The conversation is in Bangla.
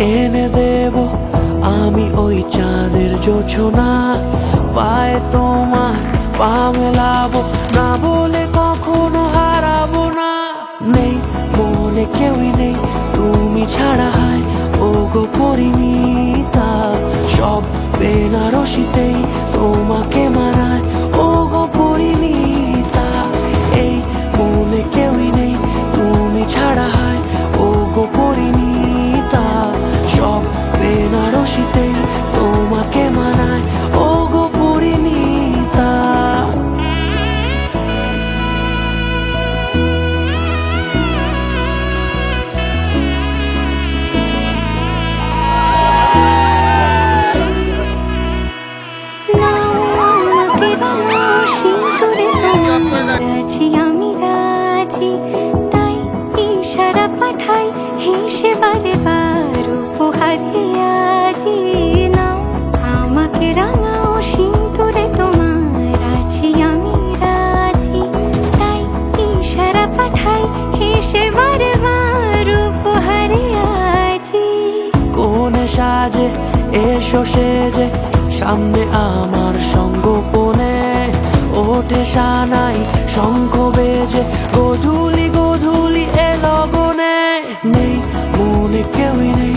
এনে দেব আমি ওই চাঁদের জোছনা, পায়ে তোমার পা মেলাবো, না বলে কখনো হারাবো না। নেই মনে কেউই নেই তুমি ছাড়া, হায় ও গো পরিমিতা, সব বেনারসিতেই তোমাকে মানায় ও গো পরিমিতা। এই মনে কেউই নেই তুমি ছাড়া, হায় ও গো পরিমিতা, সব বেনারসিতেই তোমাকে মানায় ও গো পরিমিতা। আছি আমি রাজি, তাই ইশারা পাঠাই হেসে বারে বার উপহারে আজি। নাও আমাকে রাঙাও সিঁদুরে তোমার, আছি আমি রাজি, তাই ইশারা পাঠাই হেসে বারে বার উপহারে আজি। কোনে সাজে এসো সেজে সামনে আমার সঙ্গোপনে, ওঠে সানাই শঙ্খ বেজে গধূলি গধূলি এ লগনে। নেই মনে কেউই নেই